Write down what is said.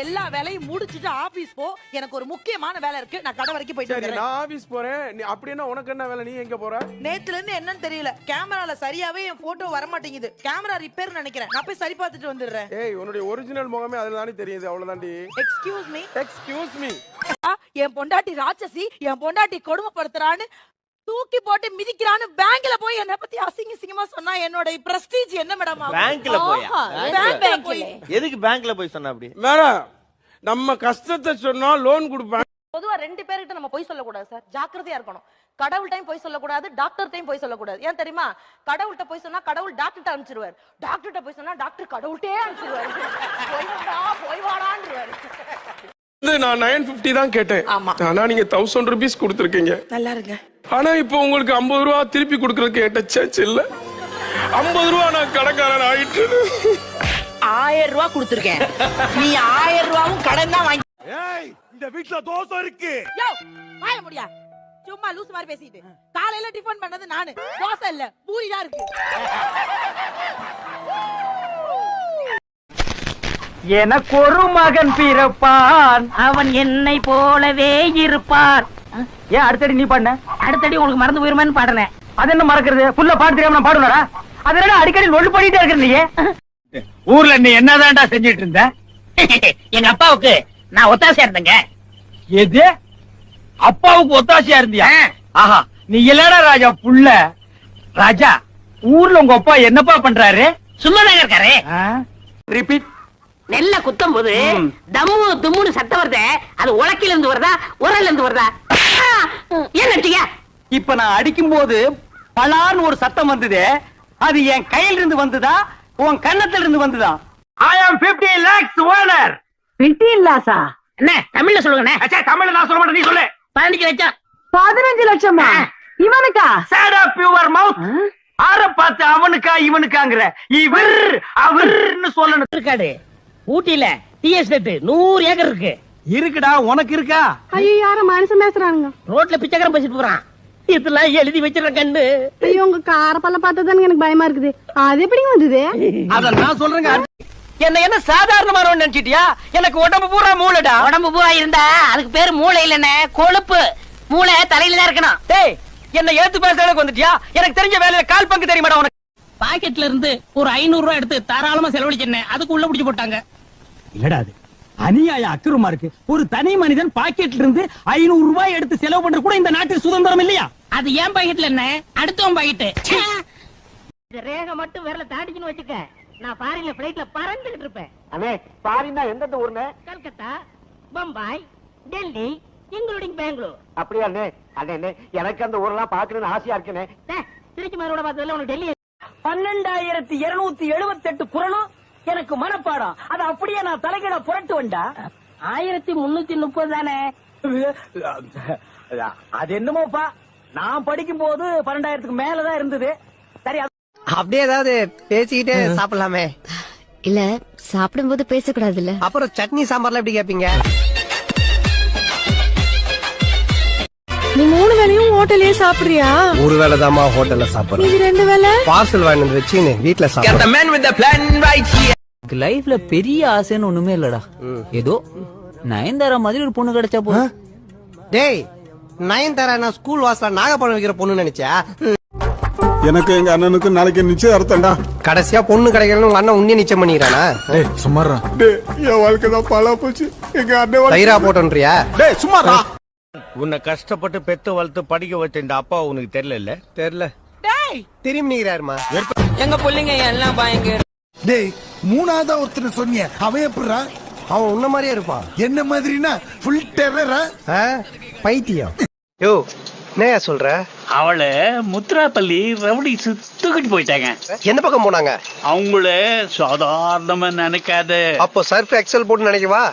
எல்லா வேலையும் முடிச்சிட்டு ஆபீஸ் போ. எனக்கு ஒரு முக்கியமான வேலை இருக்கு. நான் கடை வரைக்கும் போயிட்டு சரி வரேன். நான் ஆபீஸ் போறேன். நீ அப்படினா உனக்கு என்ன வேலை? நீ எங்க போற? நேத்துல இருந்து என்னன்னு தெரியல. கேமரால சரியாவே என் போட்டோ வர மாட்டேங்குது. கேமரா ரிப்பேர் நினைக்கிறேன். நான் போய் சரி பார்த்துட்டு வந்துடுறேன். ஏய் உன்னுடைய ஒரிஜினல் முகமே அதுல தானே தெரியுது. அவ்வளவுதான்டி. Excuse me. Excuse me. என் பொண்டாட்டி ராட்சசி, என் பொண்டாட்டி கொடுமைப்படுத்துறான்னு தூக்கி போட்டு மிதிக்கிறான்னு பேங்க்ல போய் என்ன பத்தி அசிங்கமா சொன்னா என்னோட பிரஸ்டீஜ் என்ன மேடம்? பேங்க்ல போயா? பேங்க்ல போய் எதுக்கு பேங்க்ல போய் சொன்ன அப்படி? மேடம் நம்ம கஷ்டத்தை சொன்னா லோன் கொடுப்பாங்க. பொதுவா ரெண்டு பேர்கிட்ட நம்ம போய் சொல்லக்கூடாது சார். ஜாக்கிரதையா இருக்கணும். கடவுள் டைம் போய் சொல்லக்கூடாது, டாக்டர் டைம் போய் சொல்லக்கூடாது. ஏன் தெரியுமா? கடவுள்கிட்ட போய் சொன்னா கடவுள் டாக்டர்கிட்ட அனுப்பிச்சிருவார். டாக்டர்கிட்ட போய் சொன்னா டாக்டர் கடவுள்கிட்டே அனுப்பிச்சிருவாரு. போய் வாடான்றாரு. நான் 950 தான் கேட்டேன். ஆனா நீங்க 1000 ரூபீஸ் கொடுத்துருக்கீங்க. நல்லா இருங்க. ஆனா இப்போ உங்களுக்கு 50 ரூபா திருப்பி கொடுக்கறதுக்கு என்கிட்ட சேச்சு இல்ல. 50 ரூபா நான் கடைக்காரன் ஆயிட்டு 1000 ரூபா கொடுத்துருக்கேன். நீ 1000 ரூபாவும் கடன் தான் வாங்கி. ஏய் இந்த வீட்ல தோசை இருக்கு. யோ வாய முடியா. சும்மா லூஸ் மாதிரி பேசிட்டு. காலையில டிஃபன் பண்ணது நானு. தோசை இல்ல பூரி தான் இருக்கு. எனக்கு ஒரு மகன் பிறப்பான், அவன் என்னை போலவே இருப்பான். ஏன் அடுத்தடி நீ பாடுன? அடுத்தடி உங்களுக்கு மறந்து போயிருமான்னு பாடுனேன். அது என்ன மறக்கிறது? புள்ள பாட்டு தெரியாம நான் பாடுனடா. அதனால அடிக்கடி நொல்லு பண்ணிட்டே இருக்கிற நீ. ஊர்ல நீ என்னதான்டா செஞ்சிட்டு இருந்த? எங்க அப்பாவுக்கு நான் ஒத்தாசையா இருந்தேங்க. எது? அப்பாவுக்கு ஒத்தாசையா இருந்தியா? ஆஹா, நீ இல்லடா ராஜா புள்ள. ராஜா, ஊர்ல உங்க அப்பா என்னப்பா பண்றாரு? சும்மாதாங்க இருக்காரு. ரிப்பீட். நெல்ல குத்தும் போது தம்மு தும்முன்னு சத்தம் வருதே, அது உலக்கில இருந்து வருதா உரல்ல இருந்து வருதா? ஏன் நட்டியா? இப்ப நான் அடிக்கும் போது பலான்னு ஒரு சத்தம் வந்தது, அது என் கையில இருந்து வந்ததா உன் கன்னத்துல இருந்து வந்ததா? I am 50 lakhs owner. 15 lakhs-ஆ? என்ன தமிழ்ல சொல்லுங்க. அச்சா தமிழ்ல நான் சொல்ல மாட்டேன், நீ சொல்லு. 15 லட்சம். 15 லட்சமா? இவனுக்கா? Shut up your mouth. ஆற பார்த்து அவனுக்கா இவனுக்காங்கற. இவர் அவர்னு சொல்லணும். இருக்காடு ஊட்டில டீ எஸ்டேட் 100 ஏக்கர் இருக்கு. இருக்குடா, உனக்கு இருக்கா? ஐயோ யார மனுஷன் பேசுறாங்க. ரோட்ல பிச்சைக்காரன் பேசிட்டு போறான். இதெல்லாம் எழுதி வச்சிருக்க கண்ணு. ஐயோ உங்க கார பல்ல பார்த்தா எனக்கு பயமா இருக்குது. அது எப்படி வந்தது? அத நான் சொல்றேங்க. என்ன சாதாரணமானவன் நினைச்சிட்டியா? எனக்கு உடம்பு பூரா மூளைடா. உடம்பு பூரா இருந்தா அதுக்கு பேரு மூளை இல்லனே, கொழுப்பு. மூளை தலையில தான் இருக்கணும். டேய் என்ன ஏத்து பேசுறதுக்கு வந்துட்டியா? எனக்கு தெரிஞ்ச வேலையில கால் பங்கு தெரியுமாடா உனக்கு? பாக்கெட்ல இருந்து ஒரு 500 ரூபாய் எடுத்து தாராளமா செலவழிச்சேன். அதுக்கு உள்ள பிடிச்சு போட்டாங்க. இல்லடா அது அநியாய அக்கிரமா இருக்கு. ஒரு தனி மனிதன் பாக்கெட்ல இருந்து 500 ரூபாய் எடுத்து செலவு பண்ற கூட இந்த நாட்டில் சுதந்திரம் இல்லையா? அது ஏன் பாக்கெட்ல என்ன, அடுத்தவன் பாக்கெட். ரேகை மட்டும் விரல தாடிச்சுன்னு வச்சுக்க, நான் ஃபாரின்ல ஃளைட்ல பறந்துகிட்டு இருப்பேன். அண்ணே ஃபாரின்னா எந்த ஊர்னே? கல்கத்தா, பம்பாய், டெல்லி, இன்க்ளூடிங் பெங்களூர். அப்படியே அண்ணே. அண்ணே எனக்கு அந்த ஊரெல்லாம் பாக்கணும்னு ஆசையா இருக்கேனே. திருச்சி மரோட பார்த்ததுல உனக்கு டெல்லி 12278 குறளும் எனக்கு மனப்பாடம். அது அப்படியே நான் தலைகீழ புரட்டு வந்தா 1330 தானே. அது என்னமோப்பா, நான் படிக்கும் போது 12,000க்கு மேலதான் இருந்தது. சரி அப்படியே ஏதாவது பேசிக்கிட்டே சாப்பிடலாமே. இல்ல சாப்பிடும்போது பேசக்கூடாது இல்ல. அப்புறம் சட்னி சாம்பார்லாம் எப்படி கேப்பீங்க? நீ 3 வேளையும் ஹோட்டல்லயே சாப்பிடுறியா? ஒரு வேளை தாமா ஹோட்டல்ல சாப்பிடுறேன். இது 2 வேளை பார்சல் வாங்கி வந்து வச்சு வீட்டுல சாப்பிடுறேன். லைஃப்ல பெரிய ஆசைன்னு ஒண்ணுமே இல்லடா. ஏதோ நயன்தாரா மாதிரி ஒரு பொண்ணு கிடைச்சா போதும். டேய் நயன்தாரா நான் ஸ்கூல் வாசல்ல நாகப்பழம் வைக்கிற பொண்ணு நினைச்சா? எனக்கு எங்க அண்ணனுக்கு நாளைக்கு நிச்சயதார்த்தம்டா. கடைசியா பொண்ணு கிடைக்கலன்னு உங்க அண்ணன் உன்னிய நிச்சயம் பண்ணிக்கிறானா? டேய் சும்மாறா. டேய் என் வாழ்க்கை தான் பாழா போச்சு. எங்க அண்ணன் தயிரா போட்டோன்றியா? டேய் சும்மாறா. உன்னை கஷ்டப்பட்டு பெத்து வளர்த்து படிக்க வச்ச இந்த அப்பா உனக்கு தெரியல? தெரியல. டேய் திரும்பி நிக்கிறாருமா. எங்க புள்ளைங்க எல்லாம் பயங்கர. டேய் மூணாவதா ஒருத்தர் சொன்னிய, அவன் எப்படிடா? அவன் உன்ன மாதிரியே இருப்பான். என்ன மாதிரினா ஃபுல் டெரரா? பைத்தியம். யோ என்னையா சொல்ற? அவளை முத்ராப்பள்ளி ரவுடி தூக்கிட்டு போயிட்டாங்க. எந்த பக்கம் போனாங்க? அவங்கள சாதாரணமா நினைக்காத. அப்போ சர்ஃப் எக்ஸல் போட்டு நினைக்கவா?